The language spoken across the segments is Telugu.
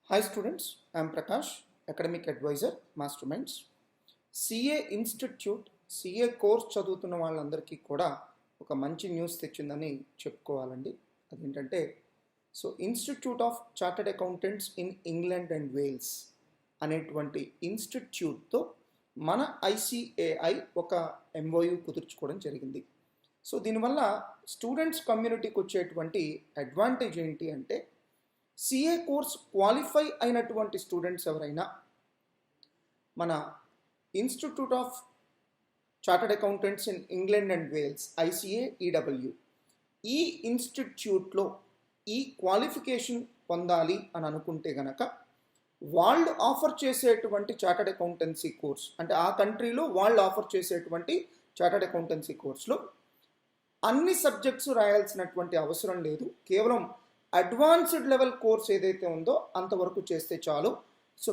Hi students, I am Prakash, Academic Advisor, Masterminds. CA institute CA course చదువుతున్న వాళ్ళందరికీ కూడా ఒక మంచి న్యూస్ తెచ్చిందని చెప్పుకోవాలండి. అదేంటంటే institute of chartered accountants in England and Wales అనేటువంటి ఇన్స్టిట్యూట్తో మన ఐసిఏఐ ఒక ఎంఓయు కుదుర్చుకోవడం జరిగింది. దీనివల్ల స్టూడెంట్స్ కమ్యూనిటీకి వచ్చేటువంటి అడ్వాంటేజ్ ఏంటి అంటే సిఏ కోర్స్ క్వాలిఫై అయినటువంటి స్టూడెంట్స్ ఎవరైనా మన institute of chartered accountants in England and Wales ICAEW ఈ ఇన్స్టిట్యూట్లో ఈ క్వాలిఫికేషన్ పొందాలి అని అనుకుంటే గనక వాళ్ళు ఆఫర్ చేసేటువంటి చార్టర్డ్ అకౌంటెన్సీ కోర్స్ అంటే ఆ కంట్రీలో వాళ్ళు ఆఫర్ చేసేటువంటి చార్టర్డ్ అకౌంటెన్సీ కోర్స్లో అన్ని సబ్జెక్ట్స్ రాయాల్సినటువంటి అవసరం లేదు. కేవలం అడ్వాన్స్డ్ లెవెల్ కోర్స్ ఏదైతే ఉందో అంతవరకు చేస్తే చాలు.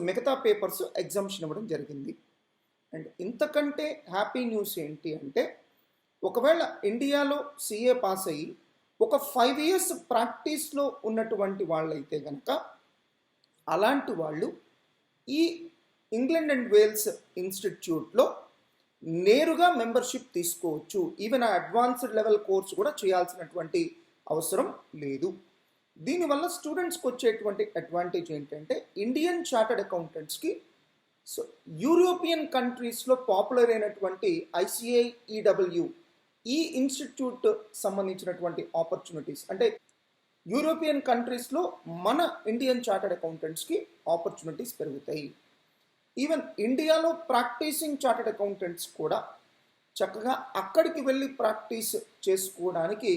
మిగతా పేపర్స్ ఎగ్జామ్షన్ ఇవ్వడం జరిగింది. అండ్ ఇంతకంటే హ్యాపీ న్యూస్ ఏంటి అంటే ఒకవేళ ఇండియాలో సిఏ పాస్ అయ్యి ఒక 5 years ప్రాక్టీస్లో ఉన్నటువంటి వాళ్ళైతే కనుక అలాంటి వాళ్ళు ఈ ఇంగ్లాండ్ అండ్ వేల్స్ ఇన్స్టిట్యూట్లో నేరుగా మెంబర్షిప్ తీసుకోవచ్చు. ఈవెన్ ఆ అడ్వాన్స్డ్ లెవెల్ కోర్స్ కూడా చేయాల్సినటువంటి అవసరం లేదు. దీనివల్ల స్టూడెంట్స్కి వచ్చేటువంటి అడ్వాంటేజ్ ఏంటంటే ఇండియన్ చార్టర్డ్ అకౌంటెంట్స్కి యూరోపియన్ కంట్రీస్లో పాపులర్ అయినటువంటి ICAEW ఈ ఇన్స్టిట్యూట్ సంబంధించినటువంటి ఆపర్చునిటీస్ అంటే యూరోపియన్ కంట్రీస్లో మన ఇండియన్ చార్టర్డ్ అకౌంటెంట్స్కి ఆపర్చునిటీస్ పెరుగుతాయి. ఈవెన్ ఇండియాలో ప్రాక్టీసింగ్ చార్టర్డ్ అకౌంటెంట్స్ కూడా చక్కగా అక్కడికి వెళ్ళి ప్రాక్టీస్ చేసుకోవడానికి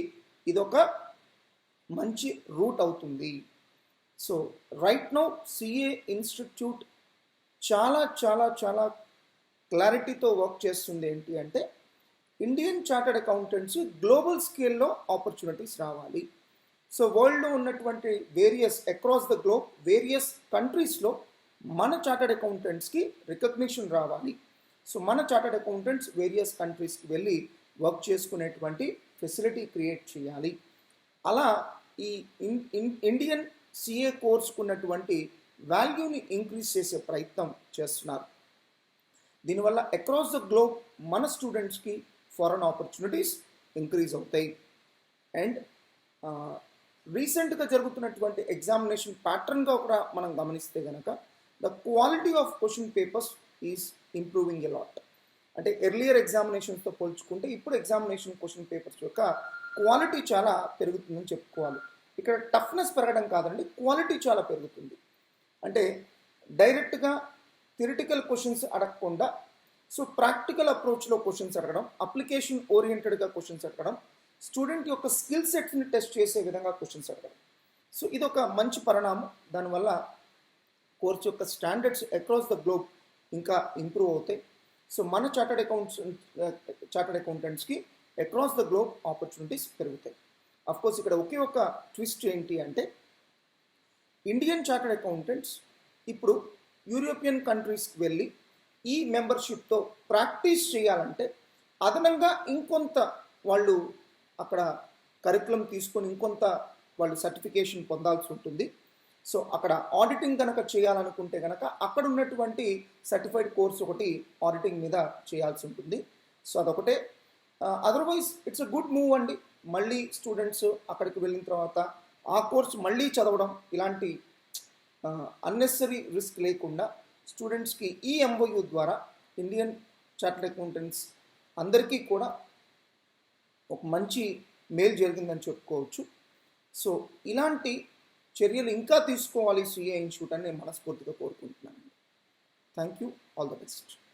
ఇదొక మంచి రూట్ అవుతుంది. రైట్ నౌ సిఏ ఇన్స్టిట్యూట్ చాలా చాలా చాలా క్లారిటీతో వర్క్ చేస్తుంది. ఏంటి అంటే ఇండియన్ చార్టర్డ్ అకౌంటెంట్స్ గ్లోబల్ స్కేల్లో ఆపర్చునిటీస్ రావాలి. వరల్డ్లో ఉన్నటువంటి various across the globe various కంట్రీస్లో మన చార్టర్డ్ అకౌంటెంట్స్కి రికగ్నిషన్ రావాలి. మన చార్టర్డ్ అకౌంటెంట్స్ వేరియస్ కంట్రీస్కి వెళ్ళి వర్క్ చేసుకునేటువంటి ఫెసిలిటీ క్రియేట్ చేయాలి. అలా ఈ ఇండియన్ సిఏ కోర్స్కు ఉన్నటువంటి వాల్యూని ఇంక్రీజ్ చేసే ప్రయత్నం చేస్తున్నారు. దీనివల్ల అక్రాస్ ద గ్లోబ్ మన స్టూడెంట్స్కి ఫారెన్ ఆపర్చునిటీస్ ఇంక్రీజ్ అవుతాయి. అండ్ రీసెంట్గా జరుగుతున్నటువంటి ఎగ్జామినేషన్ ప్యాటర్న్గా కూడా మనం గమనిస్తే కనుక the quality of question papers is improving a lot. అంటే ఎర్లియర్ ఎగ్జామినేషన్స్తో పోల్చుకుంటే ఇప్పుడు ఎగ్జామినేషన్ క్వశ్చన్ పేపర్స్ యొక్క క్వాలిటీ చాలా పెరుగుతుందని చెప్పుకోవాలి. ఇక్కడ టఫ్నెస్ పెరగడం కాదండి, క్వాలిటీ చాలా పెరుగుతుంది. అంటే డైరెక్ట్గా థియరిటికల్ క్వశ్చన్స్ అడగకుండా ప్రాక్టికల్ అప్రోచ్లో క్వశ్చన్స్ అడగడం, అప్లికేషన్ ఓరియంటెడ్గా క్వశ్చన్స్ అడగడం, స్టూడెంట్ యొక్క స్కిల్ సెట్స్ని టెస్ట్ చేసే విధంగా క్వశ్చన్స్ అడగడం. ఇదొక మంచి పరిణామం. దానివల్ల కోర్స్ యొక్క స్టాండర్డ్స్ అక్రాస్ ద గ్లోబ్ ఇంకా ఇంప్రూవ్ అవుతాయి. మన చార్టర్డ్ అకౌంటెంట్స్కి అక్రాస్ ద గ్లోబ్ ఆపర్చునిటీస్ పెరుగుతాయి. అఫ్కోర్స్ ఇక్కడ ఒకే ఒక ట్విస్ట్ ఏంటి అంటే ఇండియన్ చార్టర్డ్ అకౌంటెంట్స్ ఇప్పుడు యూరోపియన్ కంట్రీస్కి వెళ్ళి ఈ మెంబర్షిప్తో ప్రాక్టీస్ చేయాలంటే అదనంగా ఇంకొంత వాళ్ళు అక్కడ కరికులం తీసుకొని ఇంకొంత వాళ్ళు సర్టిఫికేషన్ పొందాల్సి ఉంటుంది. అక్కడ ఆడిటింగ్ కనుక చేయాలనుకుంటే కనుక అక్కడ ఉన్నటువంటి సర్టిఫైడ్ కోర్స్ ఒకటి ఆడిటింగ్ మీద చేయాల్సి ఉంటుంది. అదొకటే. Otherwise it's a good move అండి. మళ్ళీ స్టూడెంట్స్ అక్కడికి వెళ్ళిన తర్వాత ఆ కోర్స్ మళ్ళీ చదవడం ఇలాంటి అన్నెసరీ రిస్క్ లేకుండా స్టూడెంట్స్కి ఈ ఎంఓయు ద్వారా ఇండియన్ చార్టర్డ్ అకౌంటెంట్స్ అందరికీ కూడా ఒక మంచి మేలు జరిగిందని చెప్పుకోవచ్చు. ఇలాంటి చర్యలు ఇంకా తీసుకోవాలి సిఏ ఇన్స్టిట్యూట్ అని నేను మనస్ఫూర్తిగా కోరుకుంటున్నాను. Thank you. All the best.